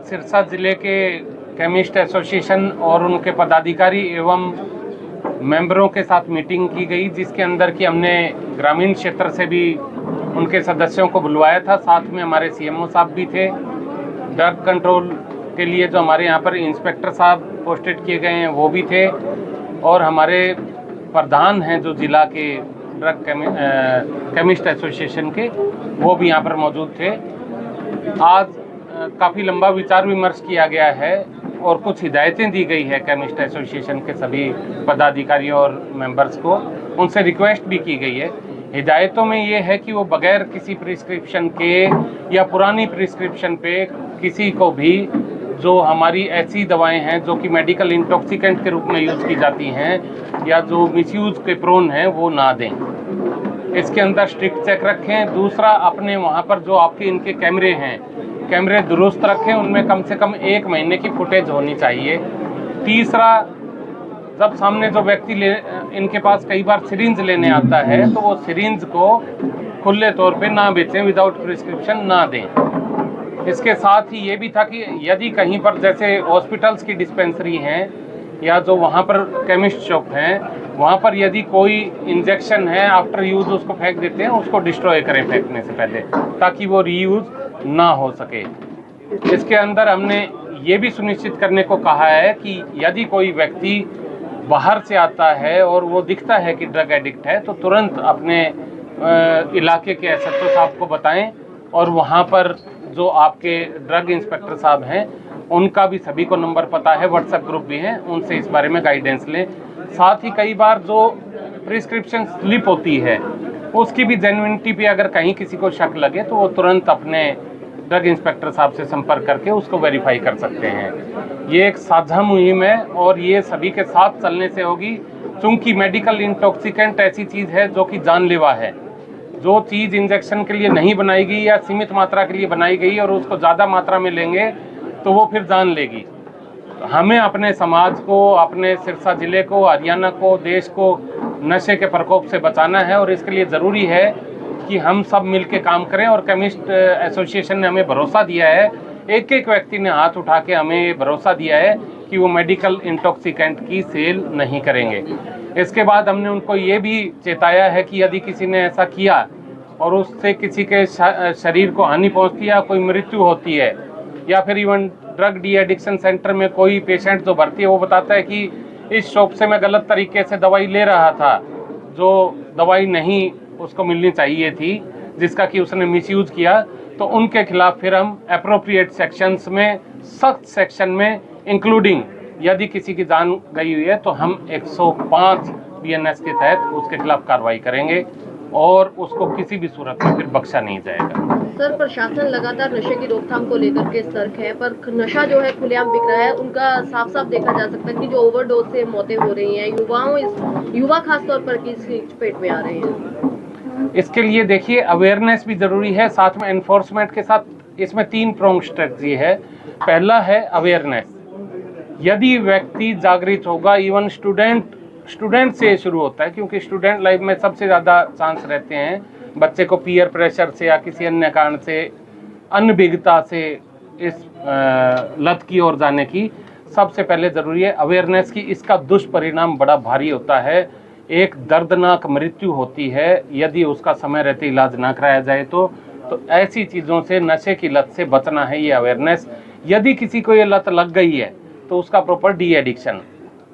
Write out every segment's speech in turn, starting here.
सिरसा जिले के chemist association और उनके पदाधिकारी एवं मेंबरों के साथ मीटिंग की गई, जिसके अंदर कि हमने ग्रामीण क्षेत्र से भी उनके सदस्यों को बुलवाया था। साथ में हमारे सीएमओ साहब भी थे। ड्रग कंट्रोल के लिए जो हमारे यहाँ पर इंस्पेक्टर साहब पोस्टेड किए गए हैं वो भी थे, और हमारे प्रधान हैं जो जिला के ड्रग केमिस्ट एसोसिएशन के, वो भी यहाँ पर मौजूद थे। आज काफ़ी लंबा विचार विमर्श किया गया है और कुछ हिदायतें दी गई है केमिस्ट एसोसिएशन के सभी पदाधिकारियों और मेंबर्स को। उनसे रिक्वेस्ट भी की गई है। हिदायतों में ये है कि वो बगैर किसी प्रिस्क्रिप्शन के या पुरानी प्रिस्क्रिप्शन पे किसी को भी जो हमारी ऐसी दवाएं हैं जो कि मेडिकल इंटॉक्सिकेंट के रूप में यूज़ की जाती हैं या जो मिसयूज़ के प्रोन हैं वो ना दें। इसके अंदर स्ट्रिक्ट चेक रखें। दूसरा, अपने वहाँ पर जो आपके इनके कैमरे हैं, कैमरे दुरुस्त रखें, उनमें कम से कम 1 महीने की फुटेज होनी चाहिए। तीसरा, जब सामने जो व्यक्ति इनके पास कई बार सिरिंज लेने आता है तो वो सिरिंज को खुले तौर पे ना बेचें, विदाउट प्रिस्क्रिप्शन ना दें। इसके साथ ही ये भी था कि यदि कहीं पर जैसे हॉस्पिटल्स की डिस्पेंसरी हैं या जो वहाँ पर केमिस्ट शॉप हैं, वहाँ पर यदि कोई इंजेक्शन है आफ्टर यूज़ उसको फेंक देते हैं, उसको डिस्ट्रॉय करें फेंकने से पहले, ताकि वो रीयूज़ ना हो सके। इसके अंदर हमने ये भी सुनिश्चित करने को कहा है कि यदि कोई व्यक्ति बाहर से आता है और वो दिखता है कि ड्रग एडिक्ट है तो तुरंत अपने इलाके के एसएचओ साहब को बताएं, और वहाँ पर जो आपके ड्रग इंस्पेक्टर साहब हैं उनका भी सभी को नंबर पता है, व्हाट्सएप ग्रुप भी हैं, उनसे इस बारे में गाइडेंस लें। साथ ही कई बार जो प्रिस्क्रिप्शन स्लिप होती है उसकी भी जेन्युइनिटी पे अगर कहीं किसी को शक लगे तो वो तुरंत अपने ड्रग इंस्पेक्टर साहब से संपर्क करके उसको वेरीफाई कर सकते हैं। ये एक साझा मुहिम है और ये सभी के साथ चलने से होगी, क्योंकि मेडिकल इंटॉक्सिकेंट ऐसी चीज़ है जो कि जानलेवा है। जो चीज़ इंजेक्शन के लिए नहीं बनाई गई या सीमित मात्रा के लिए बनाई गई और उसको ज़्यादा मात्रा में लेंगे तो वो फिर जान लेगी। तो हमें अपने समाज को, अपने सिरसा ज़िले को, हरियाणा को, देश को नशे के प्रकोप से बचाना है, और इसके लिए ज़रूरी है कि हम सब मिलकर काम करें। और केमिस्ट एसोसिएशन ने हमें भरोसा दिया है, एक एक व्यक्ति ने हाथ उठा के हमें भरोसा दिया है कि वो मेडिकल इंटॉक्सिकेंट की सेल नहीं करेंगे। इसके बाद हमने उनको ये भी चेताया है कि यदि किसी ने ऐसा किया और उससे किसी के शरीर को हानि पहुंचती है या कोई मृत्यु होती है, या फिर even drug de addiction centre में कोई पेशेंट जो भर्ती है वो बताता है कि इस शॉप से मैं गलत तरीके से दवाई ले रहा था, जो दवाई नहीं उसको मिलनी चाहिए थी, जिसका कि उसने मिसयूज़ किया, तो उनके खिलाफ फिर हम एप्रोप्रिएट सेक्शंस में, सख्त सेक्शन में, इंक्लूडिंग यदि किसी की जान गई हुई है तो हम 105 बीएनएस के तहत उसके खिलाफ कार्रवाई करेंगे और उसको किसी भी सूरत में फिर बख्शा नहीं जाएगा। सर, प्रशासन लगातार नशे की रोकथाम को लेकर के सतर्क है, पर नशा जो है खुलेआम बिक रहा है, उनका साफ साफ देखा जा सकता है कि जो ओवरडोज से मौतें हो रही हैं, युवा खासतौर पर किस चपेट में आ रहे हैं। इसके लिए देखिए अवेयरनेस भी ज़रूरी है, साथ में एनफोर्समेंट के साथ इसमें 3 प्रोंग स्ट्रेटजी है। पहला है अवेयरनेस। यदि व्यक्ति जागृत होगा, इवन स्टूडेंट से शुरू होता है, क्योंकि स्टूडेंट लाइफ में सबसे ज़्यादा चांस रहते हैं बच्चे को पीयर प्रेशर से या किसी अन्य कारण से, अनभिज्ञता से इस लत की ओर जाने की। सबसे पहले ज़रूरी है अवेयरनेस की। इसका दुष्परिणाम बड़ा भारी होता है, एक दर्दनाक मृत्यु होती है यदि उसका समय रहते इलाज ना कराया जाए तो ऐसी चीज़ों से, नशे की लत से बचना है, ये अवेयरनेस। यदि किसी को ये लत लग गई है तो उसका प्रॉपर डी एडिक्शन,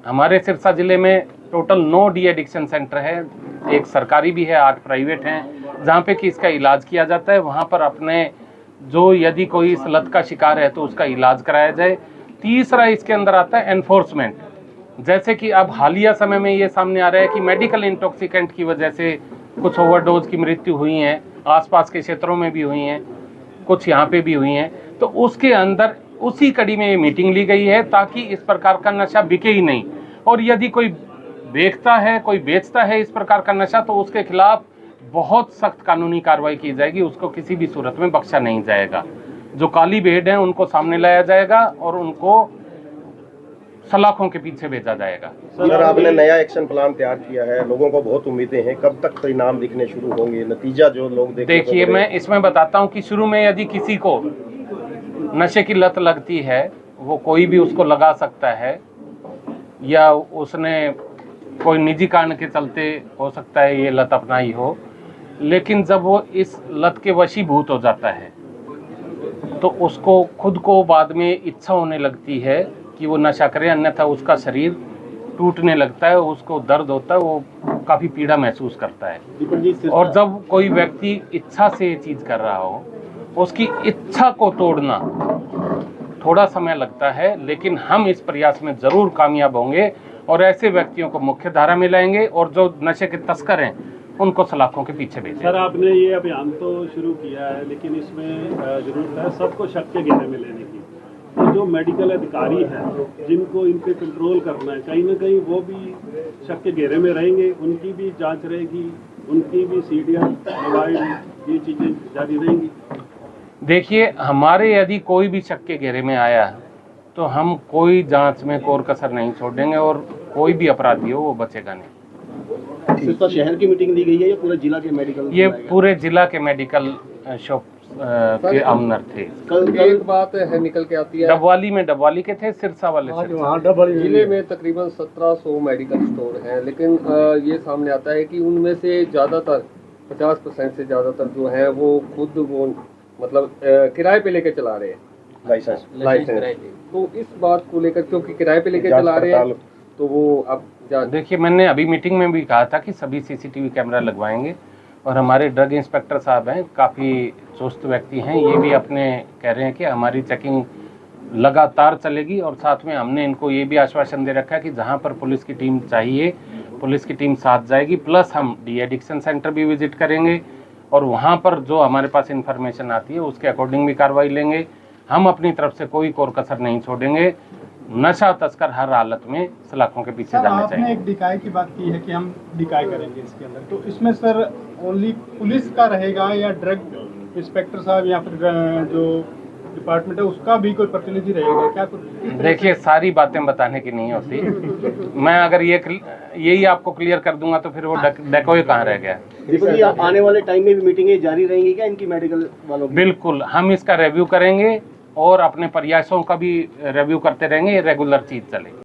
हमारे सिरसा ज़िले में टोटल 9 डी एडिक्शन सेंटर है, एक सरकारी भी है, 8 प्राइवेट हैं, जहाँ पे कि इसका इलाज किया जाता है। वहाँ पर अपने जो यदि कोई इस लत का शिकार है तो उसका इलाज कराया जाए। तीसरा इसके अंदर आता है एनफोर्समेंट। जैसे कि अब हालिया समय में ये सामने आ रहा है कि मेडिकल इंटॉक्सिकेंट की वजह से कुछ ओवरडोज की मृत्यु हुई हैं, आसपास के क्षेत्रों में भी हुई हैं, कुछ यहाँ पे भी हुई हैं। तो उसके अंदर उसी कड़ी में ये मीटिंग ली गई है ताकि इस प्रकार का नशा बिके ही नहीं, और यदि कोई बेचता है, कोई बेचता है इस प्रकार का नशा तो उसके खिलाफ बहुत सख्त कानूनी कार्रवाई की जाएगी, उसको किसी भी सूरत में बख्शा नहीं जाएगा। जो काली भेड़ हैं उनको सामने लाया जाएगा और उनको सलाखों के पीछे भेजा जाएगा। सर, आपने नया एक्शन प्लान तैयार किया है, लोगों को बहुत उम्मीदें हैं, कब तक परिणाम दिखने शुरू होंगे, नतीजा जो लोग देखिए मैं इसमें बताता हूं कि शुरू में यदि किसी को नशे की लत लगती है वो कोई भी उसको लगा सकता है, या उसने कोई निजी कारण के चलते हो सकता है ये लत अपनाई हो, लेकिन जब वो इस लत के वशीभूत हो जाता है तो उसको खुद को बाद में इच्छा होने लगती है कि वो नशा करे, अन्यथा उसका शरीर टूटने लगता है, उसको दर्द होता है, वो काफ़ी पीड़ा महसूस करता है। और जब कोई व्यक्ति इच्छा से ये चीज़ कर रहा हो, उसकी इच्छा को तोड़ना थोड़ा समय लगता है, लेकिन हम इस प्रयास में ज़रूर कामयाब होंगे और ऐसे व्यक्तियों को मुख्य धारा में लाएंगे और जो नशे के तस्कर हैं उनको सलाखों के पीछे भेजेंगे। सर, आपने ये अभियान तो शुरू किया है, लेकिन इसमें ज़रूरत है सबको शक के घेरे में लेने की। तो जो मेडिकल अधिकारी हैं जिनको इन पे कंट्रोल करना है, कहीं ना कहीं वो भी शक के घेरे में रहेंगे, उनकी भी जांच रहेगी, उनकी भी सीडियाँ, मोबाइल, ये चीज़ें जारी रहेंगी। देखिए, हमारे यदि कोई भी शक के घेरे में आया तो हम कोई जांच में कोर कसर नहीं छोड़ेंगे और कोई भी अपराधी हो वो बचेगा नहीं। सिर्फ तो शहर की मीटिंग दी गई है या पूरे जिला के मेडिकल? ये पूरे जिला के मेडिकल शॉप के ऑनर थे। कल एक बात है निकल के आती है, डबवाली के थे, सिरसा वाले जिले में तकरीबन 1700 मेडिकल स्टोर हैं, लेकिन ये सामने आता है कि उनमें से ज़्यादातर 50% से ज़्यादातर जो है वो खुद वो मतलब किराए पे लेके चला रहे हैं लाइसेंस। तो इस बात को लेकर, क्योंकि किराए पे लेके चला रहे हैं, तो वो अब देखिए, मैंने अभी मीटिंग में भी कहा था कि सभी सीसीटीवी कैमरा लगवाएंगे और हमारे ड्रग इंस्पेक्टर साहब हैं, काफ़ी चुस्त व्यक्ति हैं, ये भी अपने कह रहे हैं कि हमारी चेकिंग लगातार चलेगी और साथ में हमने इनको ये भी आश्वासन दे रखा है कि जहां पर पुलिस की टीम चाहिए पुलिस की टीम साथ जाएगी, प्लस हम डी एडिक्शन सेंटर भी विजिट करेंगे और वहां पर जो हमारे पास इंफॉर्मेशन आती है उसके अकॉर्डिंग भी कार्रवाई लेंगे। हम अपनी तरफ से कोई कोर कसर नहीं छोड़ेंगे। नशा तस्कर हर हालत में सलाखों के पीछे जाना चाहिए। आपने एक डिकाई की बात की है कि हम डिकाई करेंगे इसके अंदर, तो इसमें सर ओनली पुलिस का रहेगा या ड्रग इंस्पेक्टर साहब या फिर जो डिपार्टमेंट है उसका भी कोई प्रतिनिधि रहेगा क्या? देखिए, सारी बातें बताने की नहीं होती। मैं अगर यही आपको क्लियर कर दूंगा तो फिर वो डेकोय कहाँ रह गया। दीपक जी, आने वाले टाइम में भी मीटिंगें जारी रहेंगी क्या इनकी मेडिकल वालों की? बिल्कुल, हम इसका रिव्यू करेंगे और अपने प्रयासों का भी रिव्यू करते रहेंगे, ये रेगुलर चीज चलेगी।